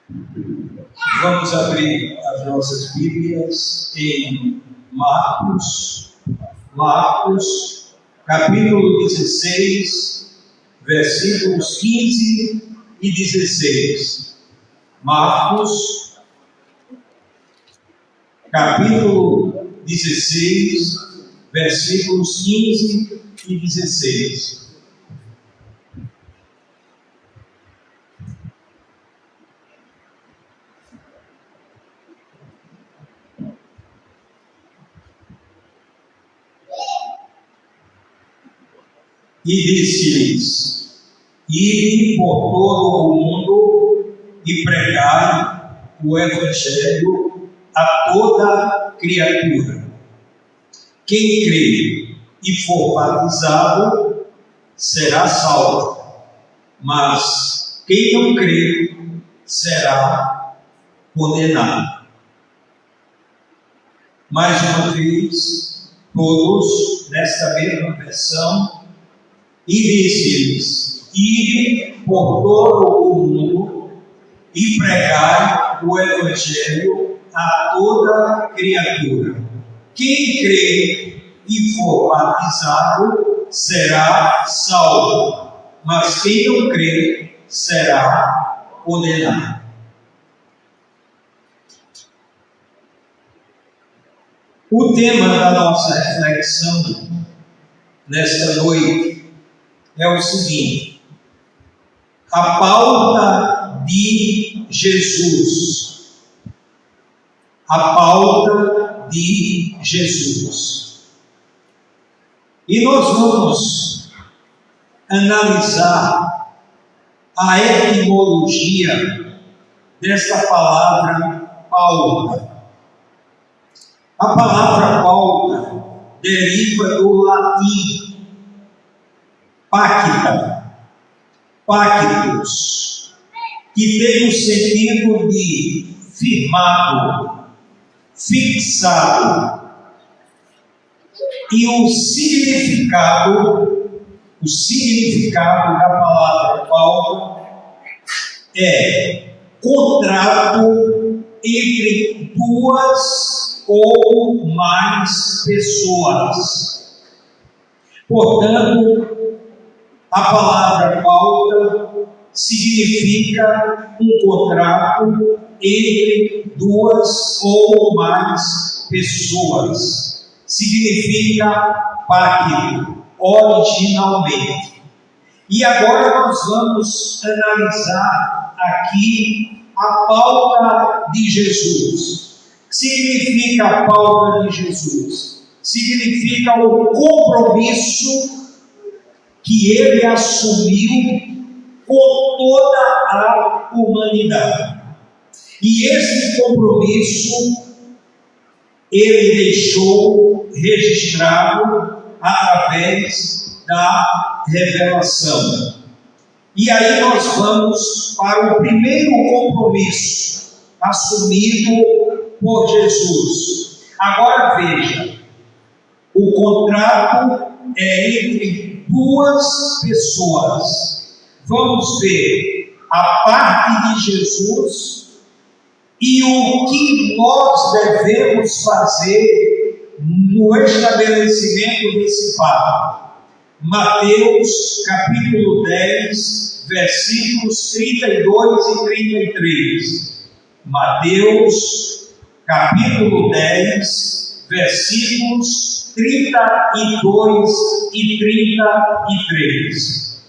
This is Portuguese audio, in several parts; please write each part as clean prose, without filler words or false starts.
Vamos abrir as nossas Bíblias em Marcos, capítulo 16, versículos 15 e 16. Marcos, capítulo 16, versículos 15 e 16. E disse-lhes: Ide por todo o mundo e pregai o Evangelho a toda criatura. Quem crê e for batizado será salvo, mas quem não crê será condenado. Mais uma vez, todos nesta mesma versão. E disse-lhes: Ide por todo o mundo e pregai o Evangelho a toda criatura. Quem crê e for batizado será salvo, mas quem não crê será condenado. O tema da nossa reflexão nesta noite é o seguinte: a pauta de Jesus. A pauta de Jesus. E nós vamos analisar a etimologia desta palavra pauta. A palavra pauta deriva do latim pactus, que tem o sentido de firmado, fixado. E o significado da palavra pauta é contrato entre duas ou mais pessoas. Portanto, a palavra pauta significa um contrato entre duas ou mais pessoas. Significa pacto, originalmente. E agora nós vamos analisar aqui a pauta de Jesus. O que significa a pauta de Jesus? Significa o compromisso que ele assumiu com toda a humanidade. E esse compromisso ele deixou registrado através da revelação. E aí nós vamos para o primeiro compromisso assumido por Jesus. Agora veja, o contrato é entre duas pessoas. Vamos ver a parte de Jesus e o que nós devemos fazer no estabelecimento desse pacto. Mateus capítulo 10, versículos 32 e 33. Mateus capítulo 10, versículos 32 e 33.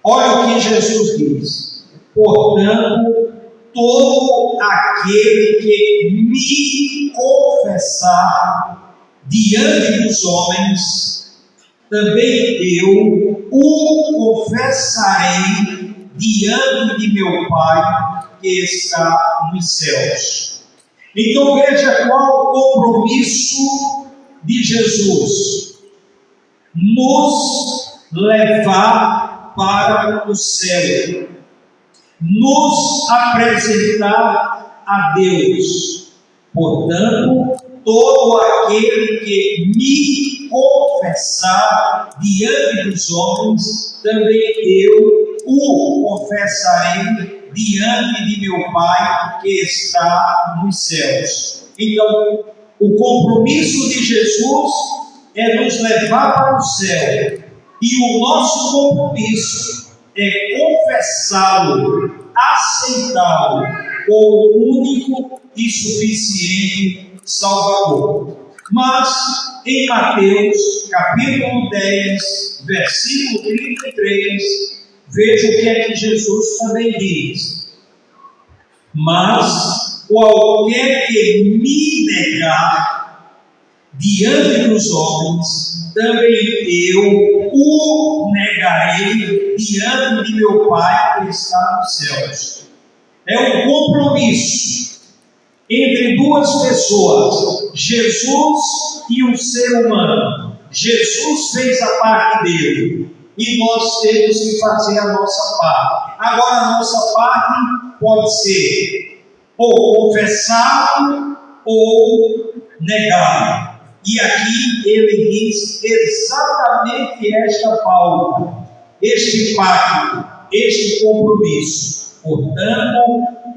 Olha o que Jesus diz: portanto, todo aquele que me confessar diante dos homens, também eu o confessarei diante de meu Pai que está nos céus. Então veja qual o compromisso de Jesus: nos levar para o céu, nos apresentar a Deus. Portanto, todo aquele que me confessar diante dos homens, também eu o confessarei diante de meu Pai que está nos céus. Então, o compromisso de Jesus é nos levar para o céu, e o nosso compromisso é confessá-lo, aceitá-lo como único e suficiente Salvador. Mas em Mateus capítulo 10, versículo 33, veja o que é que Jesus também diz: mas qualquer que me negar diante dos homens, também eu o negarei diante de meu Pai que está nos céus. É um compromisso entre duas pessoas, Jesus e um ser humano. Jesus fez a parte dele e nós temos que fazer a nossa parte. Agora, a nossa parte pode ser ou confessá-lo ou negá-lo. E aqui ele diz exatamente esta pauta, este pacto, este compromisso. Portanto,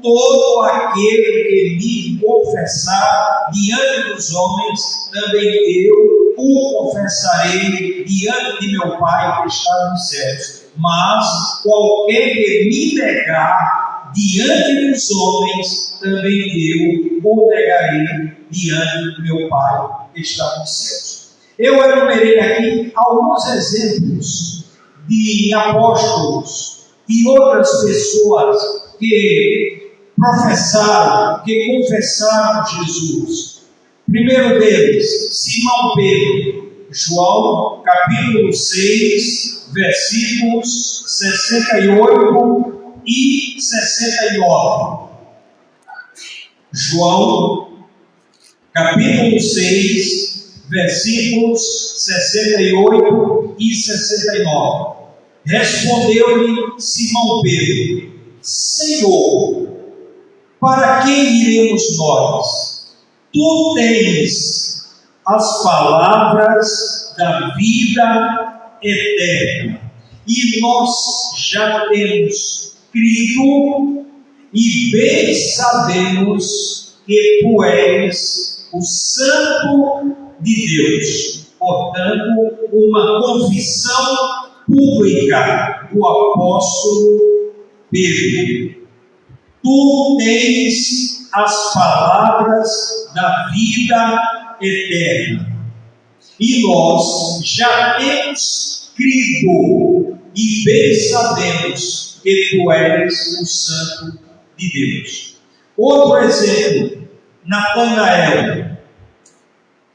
todo aquele que me confessar diante dos homens, também eu o confessarei diante de meu Pai que está nos céus. Mas qualquer que me negar diante dos homens, também eu o negarei diante de meu Pai que está nos céus. Eu enumerei aqui alguns exemplos de apóstolos e outras pessoas que professaram, que confessaram Jesus. Primeiro deles, Simão Pedro, João capítulo 6, versículos 68 e 69. João capítulo 6, versículos 68 e 69. Respondeu-lhe Simão Pedro: Senhor, para quem iremos nós? Tu tens as palavras da vida eterna, e nós já temos crido e bem sabemos que tu és o Santo de Deus. Portanto, uma confissão pública do apóstolo Pedro. Tu tens as palavras da vida eterna, e nós já temos crido e bem sabemos que tu és o Santo de Deus. Outro exemplo, Natanael,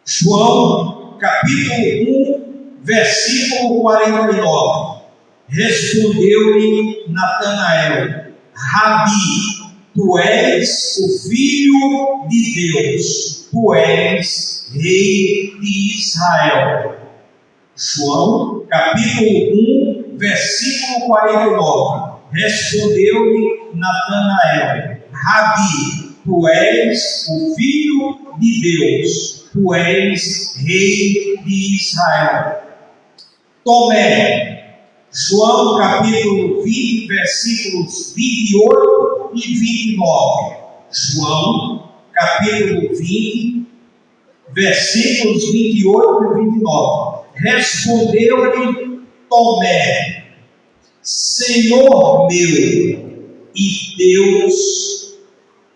João capítulo 1, versículo 49. Respondeu-lhe Natanael: Rabi, tu és o Filho de Deus, tu és Rei de Israel. João capítulo 1, versículo 49. Respondeu-lhe Natanael: Rabi, tu és o Filho de Deus, tu és Rei de Israel. Tomé, João capítulo 20, versículos 28 e 29. João capítulo 20, versículos 28 e 29. Respondeu-lhe Tomé: Senhor meu e Deus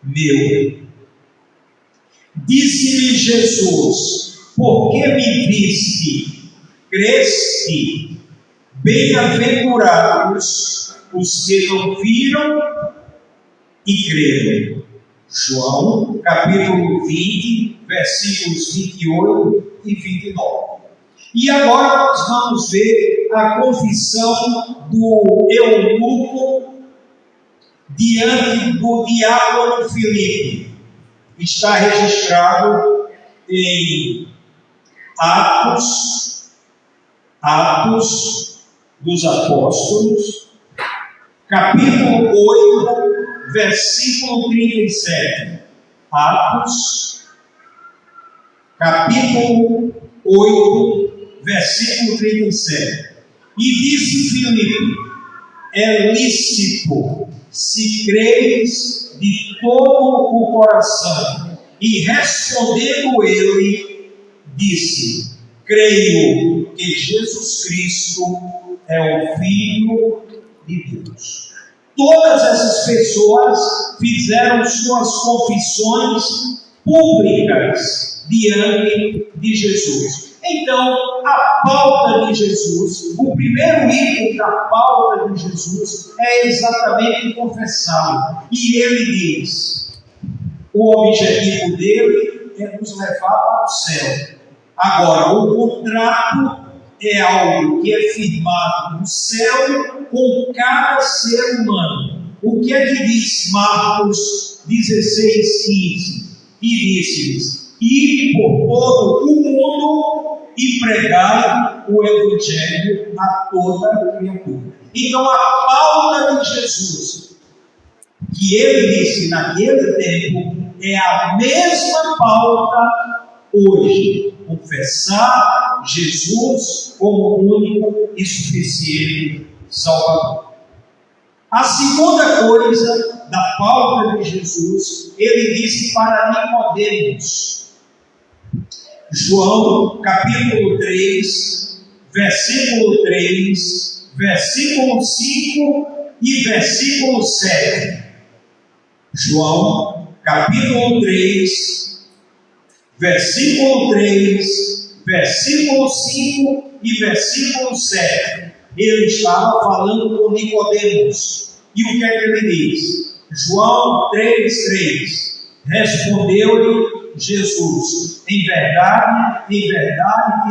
meu. Disse-lhe Jesus: por que me viste? Creste? Bem-aventurados os que não viram e creram. João capítulo 20, versículos 28 e 29. E agora nós vamos ver a confissão do eunuco diante do diácono Filipe. Está registrado em Atos dos Apóstolos, capítulo 8, versículo 37. Atos, capítulo 8, versículo 37. E disse Filipe: é lícito, se creis de todo o coração. E respondendo ele, disse: creio que Jesus Cristo é o Filho de Deus. Todas essas pessoas fizeram suas confissões públicas diante de Jesus. Então, a pauta de Jesus, o primeiro item da pauta de Jesus é exatamente confessá-lo. E ele diz: o objetivo dele é nos levar para o céu. Agora, o contrato é algo que é firmado no céu com cada ser humano. O que é que diz Marcos 16:15? E disse-lhes: ide por todo o mundo e pregai o Evangelho a toda criatura. Então, a pauta de Jesus, que ele disse naquele tempo, é a mesma pauta hoje: confessar Jesus como único e suficiente Salvador. A segunda coisa da pauta de Jesus, ele disse para Nicodemos. João capítulo 3, versículo 3, versículo 5 e versículo 7. João capítulo 3, versículo 3, versículo 5 e versículo 7. Ele estava falando com Nicodemos. E o que é que ele diz? João 3:3. Respondeu-lhe Jesus: em verdade te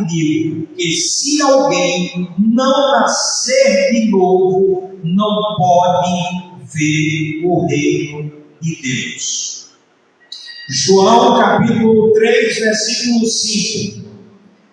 digo, que se alguém não nascer de novo, não pode ver o reino de Deus. João capítulo 3, versículo 5.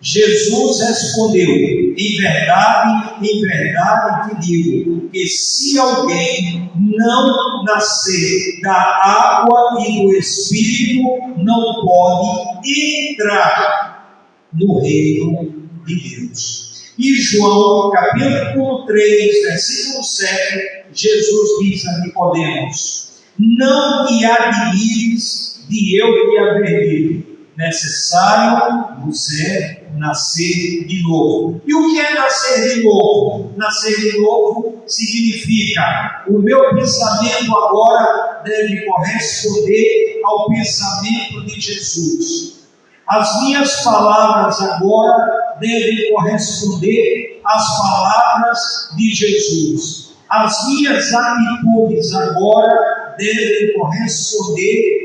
Jesus respondeu: em verdade te digo, que se alguém não nascer da água e do Espírito, não pode entrar no reino de Deus. E João capítulo 3, versículo 7, Jesus diz a Nicodemos: não te admires de eu te haver dito, necessário vos é nascer de novo. E o que é nascer de novo? Nascer de novo significa: o meu pensamento agora deve corresponder ao pensamento de Jesus. As minhas palavras agora devem corresponder às palavras de Jesus. As minhas atitudes agora devem corresponder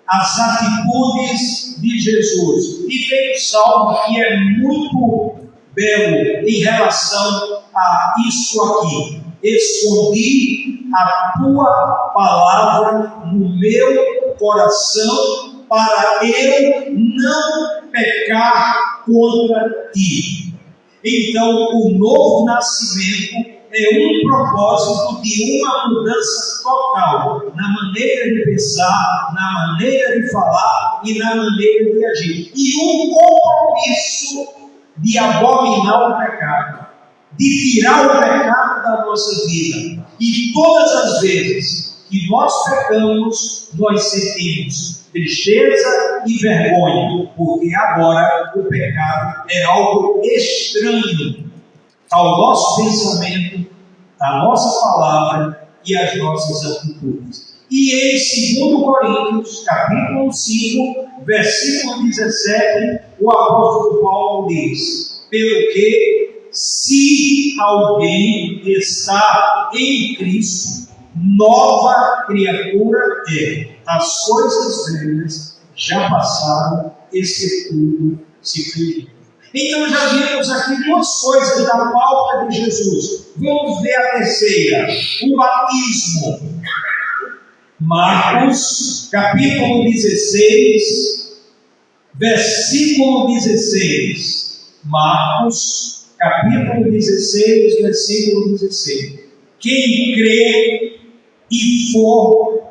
as atitudes de Jesus. E tem um salmo que é muito belo em relação a isso aqui: escondi a tua palavra no meu coração para eu não pecar contra ti. Então, o novo nascimento é um propósito de uma mudança total na maneira de pensar, na maneira de falar e na maneira de agir. E um compromisso de abominar o pecado, de tirar o pecado da nossa vida. E todas as vezes que nós pecamos, nós sentimos tristeza e vergonha, porque agora o pecado é algo estranho ao nosso pensamento, à nossa palavra e às nossas atitudes. E em 2 Coríntios, capítulo 5, versículo 17, o apóstolo Paulo diz: pelo que, se alguém está em Cristo, nova criatura é. As coisas velhas já passaram, esse tudo se fez. Então já vimos aqui duas coisas da pauta de Jesus. Vamos ver a terceira: o batismo. Marcos, capítulo 16, versículo 16. Marcos, capítulo 16, versículo 16. Quem crê e for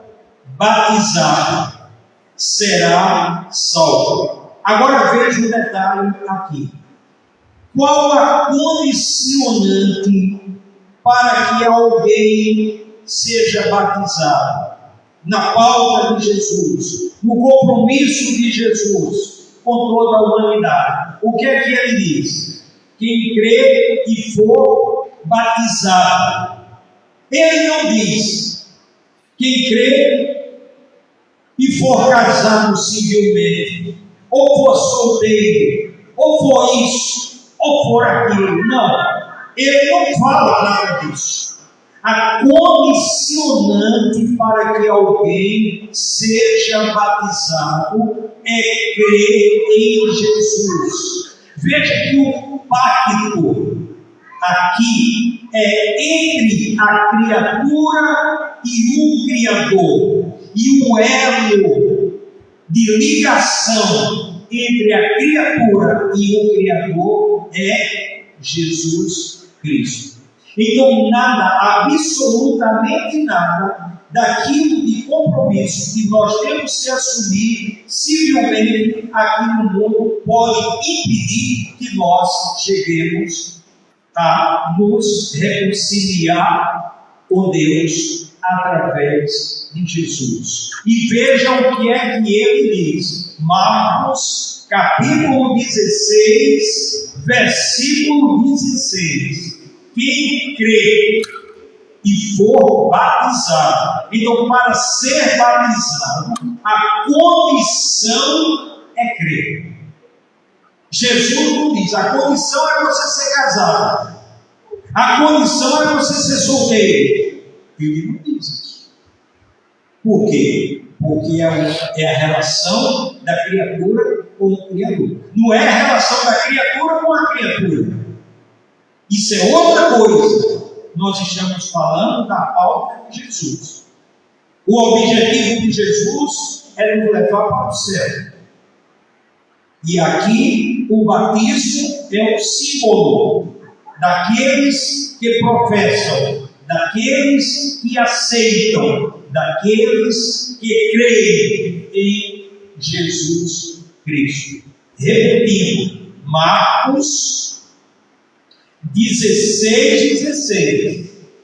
batizado será salvo. Agora veja um detalhe aqui. Qual a condicionante para que alguém seja batizado. Na pauta de Jesus, no compromisso de Jesus com toda a humanidade. O que é que ele diz? Quem crê e for batizado. Ele não diz quem crê e for casado civilmente, ou for solteiro, ou for isso, ou for aquilo. Não, ele não fala nada disso. A condicionante para que alguém seja batizado é crer em Jesus. Veja que o pacto aqui é entre a criatura e o Criador. E o elo de ligação entre a criatura e o Criador é Jesus Cristo. Então, nada, absolutamente nada, daquilo de compromisso que nós temos que assumir civilmente aqui no mundo pode impedir que nós cheguemos a nos reconciliar com Deus através de Jesus. E vejam o que é que ele diz. Marcos, capítulo 16, versículo 16. Quem crê e for batizado. Então, para ser batizado, a condição é crer. Jesus não diz, a condição é você ser casado. A condição é você ser solteiro. Ele não diz isso. Por quê? Porque é a relação da criatura com o Criador. Não é a relação da criatura com a criatura. Isso é outra coisa. Nós estamos falando da pauta de Jesus. O objetivo de Jesus é nos levar para o céu. E aqui o batismo é o símbolo daqueles que professam, daqueles que aceitam, daqueles que creem em Jesus Cristo. Repetindo, Marcos 16.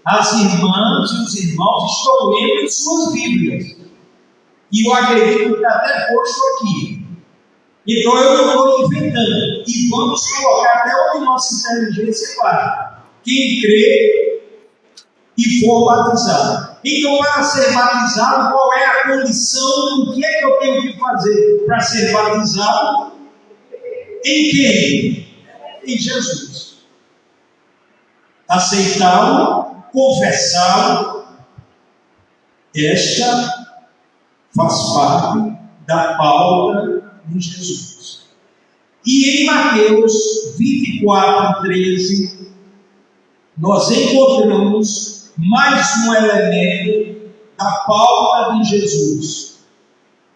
As irmãs e os irmãos estão lendo em suas Bíblias. E eu acredito que está até posto aqui. Então eu não estou inventando. E vamos colocar até onde nossa inteligência vai. Quem crê e for batizado. Então, para ser batizado, qual é a condição? O que é que eu tenho que fazer para ser batizado? Em quem? Em Jesus. Aceitá-lo, confessá-lo, esta faz parte da pauta de Jesus. E em Mateus 24:13, nós encontramos mais um elemento da pauta de Jesus.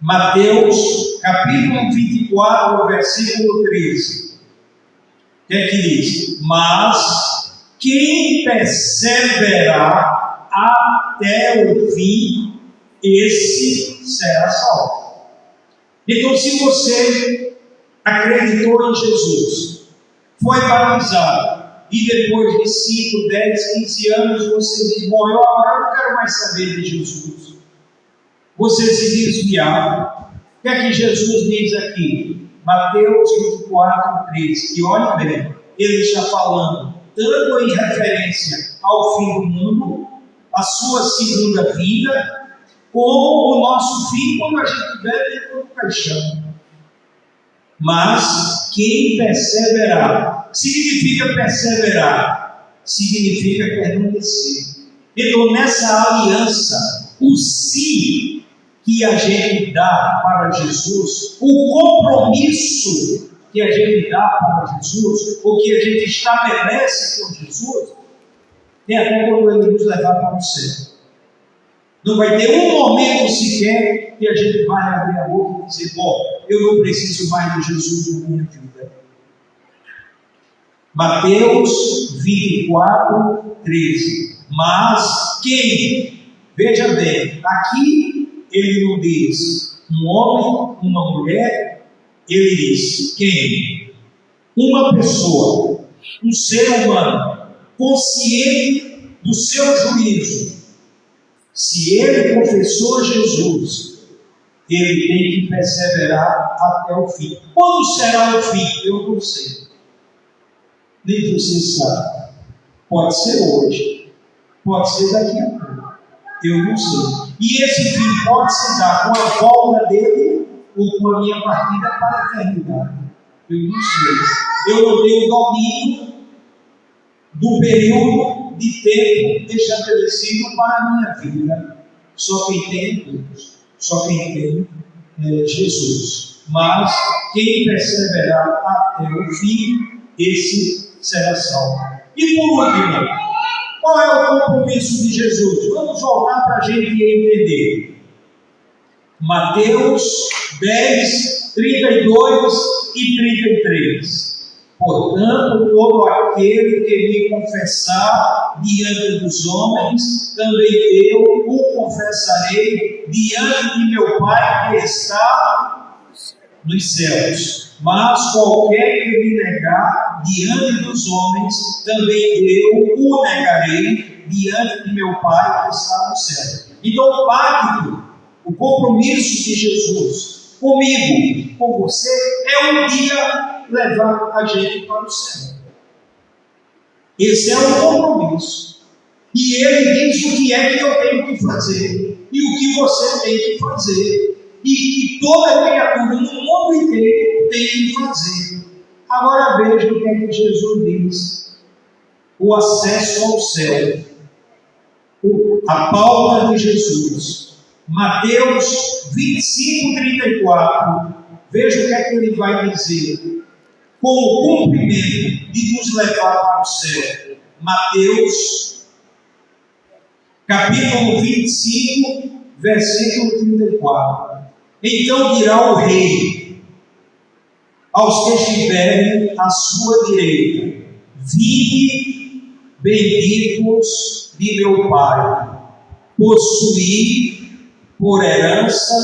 Mateus capítulo 24, versículo 13. O que é que diz? Mas quem perseverar até o fim, esse será salvo. Então, se você acreditou em Jesus, foi batizado, e depois de 5, 10, 15 anos, você diz, bom, eu agora não quero mais saber de Jesus. Você se desviar. O que é que Jesus diz aqui? Mateus 24, 13. E olha bem, ele está falando tanto em referência ao fim do mundo, a sua segunda vinda, como o nosso fim quando a gente estiver dentro do caixão. Mas quem perseverar, significa perseverar, significa permanecer. Então, nessa aliança, o sim que a gente dá para Jesus, o compromisso que a gente dá para Jesus, o que a gente estabelece com Jesus, tem até quando ele nos levar para o céu. Não vai ter um momento sequer que a gente vai abrir a boca e dizer, bom, eu não preciso mais de Jesus na minha vida. Mateus 24, 13. Mas quem? Veja bem, aqui ele não diz um homem, uma mulher, ele diz quem? Uma pessoa, um ser humano, consciente do seu juízo, se ele confessou Jesus, ele tem que perseverar até o fim. Quando será o fim? Eu não sei. Nem você sabe. Pode ser hoje, pode ser daqui a pouco. Eu não sei. E esse fim pode se dar com a volta dele ou com a minha partida para a eternidade. Eu não sei. Eu não tenho domínio do período de tempo estabelecido para a minha vida. Só quem tem é Deus. Só quem tem é Jesus. Mas quem perseverar até o fim, esse será salvo. E por último, qual é o compromisso de Jesus? Vamos voltar para a gente entender. Mateus 10, 32 e 33. Portanto, todo aquele que me confessar diante dos homens, também eu o confessarei diante de meu Pai que está nos céus. Mas qualquer que me negar diante dos homens, também eu o negarei diante de meu Pai que está no céu. Então, o pacto, o compromisso de Jesus comigo, com você, é um dia levar a gente para o céu. Esse é o compromisso. E ele diz o que é que eu tenho que fazer e o que você tem que fazer. E que toda criatura no mundo inteiro tem que fazer. Agora veja o que é que Jesus diz. O acesso ao céu. A pauta de Jesus. Mateus 25, 34. Veja o que é que ele vai dizer. Com o cumprimento de nos levar para o céu. Mateus, capítulo 25, versículo 34. Então dirá o rei aos que estiverem à sua direita: vinde, benditos de meu Pai, possuí por herança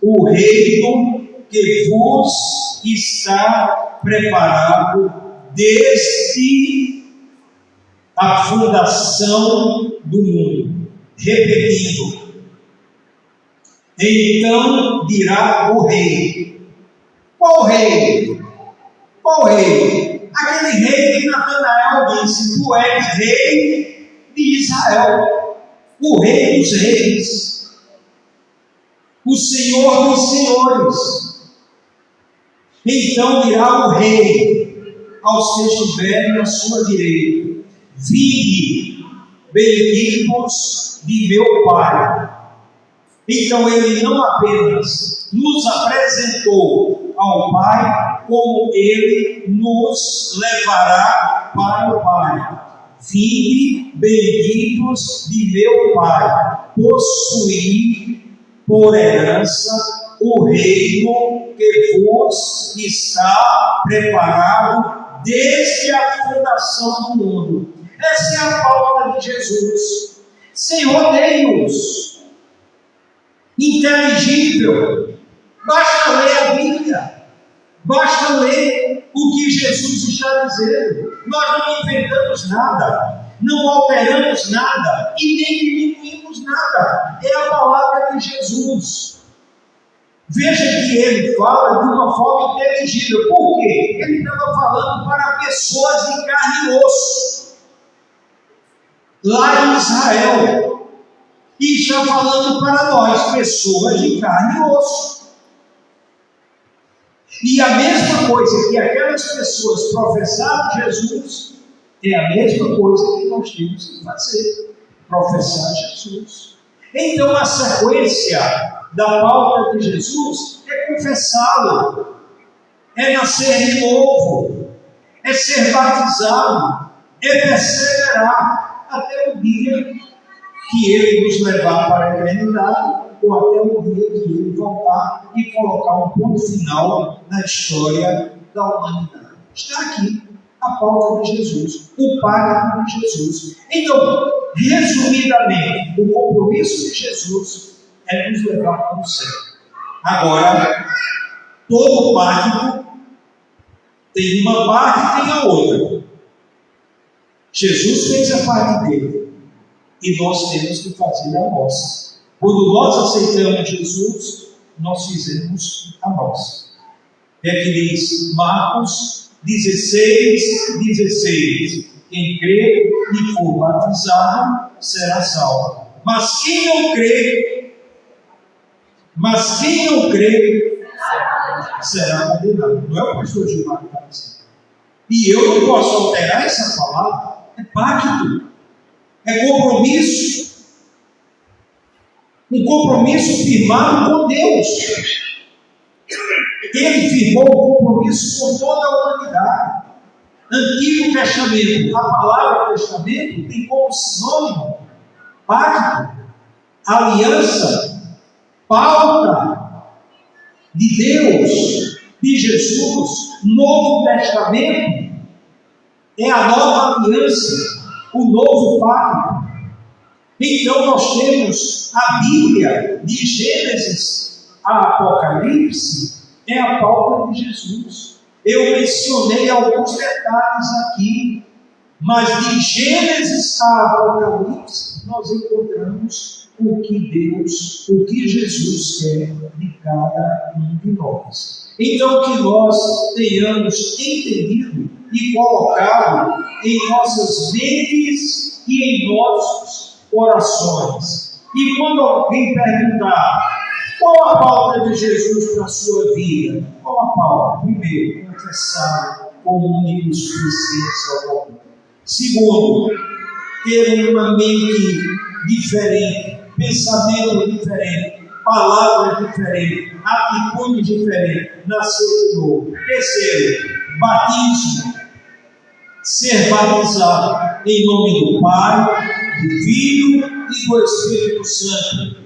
o reino que vos está preparado desde a fundação do mundo. Repetindo. Então dirá o rei. Qual rei? Qual rei? Aquele rei que Natanael disse: tu és rei de Israel, o rei dos reis, o Senhor dos senhores. Então dirá o rei aos que estiverem à sua direita: vinde, benditos de meu Pai. Então ele não apenas nos apresentou ao Pai, como ele nos levará para o Pai. Vinde, benditos de meu Pai, possuí por herança o reino que vos está preparado desde a fundação do mundo. Essa é a pauta de Jesus. Sem rodeios, inteligível. Basta ler a Bíblia, basta ler o que Jesus está dizendo. Nós não inventamos nada, não alteramos nada e nem diminuímos nada. É a palavra de Jesus. Veja que ele fala de uma forma inteligível. Por quê? Ele estava falando para pessoas de carne e osso, lá em Israel. E está falando para nós, pessoas de carne e osso. E a mesma coisa que aquelas pessoas professaram Jesus, é a mesma coisa que nós temos que fazer: professar Jesus. Então a sequência da pauta de Jesus é confessá-lo, é nascer de novo, é ser batizado, é perseverar até o dia que ele nos levar para a eternidade, ou até o dia que ele voltar e colocar um ponto final na história da humanidade. Está aqui a pauta de Jesus, o pacto de Jesus. Então, resumidamente, o compromisso de Jesus é nos levar para o céu. Agora, todo pacto tem uma parte e tem a outra. Jesus fez a parte dele. e nós temos que fazer a nossa. Quando nós aceitamos Jesus, nós fizemos a nossa. É que diz Marcos 16:16: quem crê e for batizado será salvo. Mas quem não crê será condenado. Não é o pastor Gilmar que está dizendo. E eu não posso alterar essa palavra. É pacto, é compromisso. Um compromisso firmado com Deus. Ele firmou um compromisso com toda a humanidade. Antigo Testamento, a palavra testamento tem como sinônimo pacto, aliança, pauta de Deus, de Jesus. Novo Testamento é a nova aliança, o novo pacto. Então nós temos a Bíblia, de Gênesis a Apocalipse, é a pauta de Jesus. Eu mencionei alguns detalhes aqui, mas de Gênesis a Apocalipse nós encontramos o que Jesus quer de cada um de nós. Então que nós tenhamos entendido e colocado em nossas mentes e em nossos corações. E quando alguém perguntar qual a pauta de Jesus para a sua vida, qual a pauta? Primeiro, confessar como único suficiente Salvador. Segundo, ter uma mente diferente, pensamento diferente, palavras diferentes, atitude diferente, nascer de novo. Terceiro, batismo. Ser batizado em nome do Pai, do Filho e do Espírito Santo,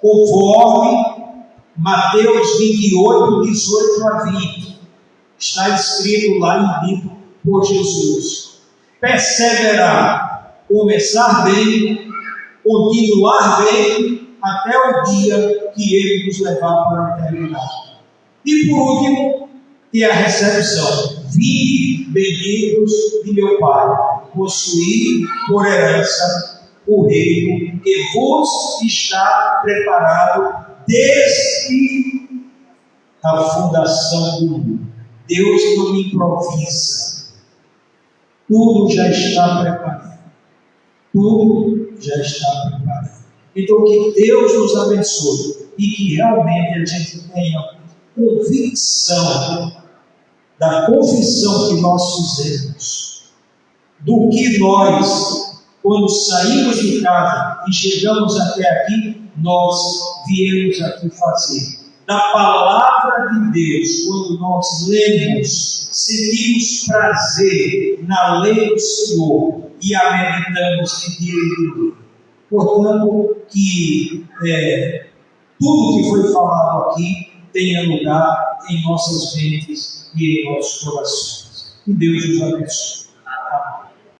conforme Mateus 28, 18 a 20. Está escrito lá e dito por Jesus. Perseverar, começar bem, continuar bem, até o dia que Ele nos levar para a eternidade. E por último, ter a recepção. Vinde, benditos de meu Pai, possuí por herança o reino que vos está preparado desde a fundação do mundo. Deus não improvisa. Tudo já está preparado. Tudo já está preparado. Então que Deus nos abençoe e que realmente a gente tenha convicção da confissão que nós fizemos, do que nós, quando saímos de casa e chegamos até aqui, nós viemos aqui fazer. Da palavra de Deus, quando nós lemos, sentimos prazer na lei do Senhor e a meditamos de dia e de noite. Portanto, que tudo que foi falado aqui tenha lugar em nossas mentes e em nossos corações. Que Deus nos abençoe.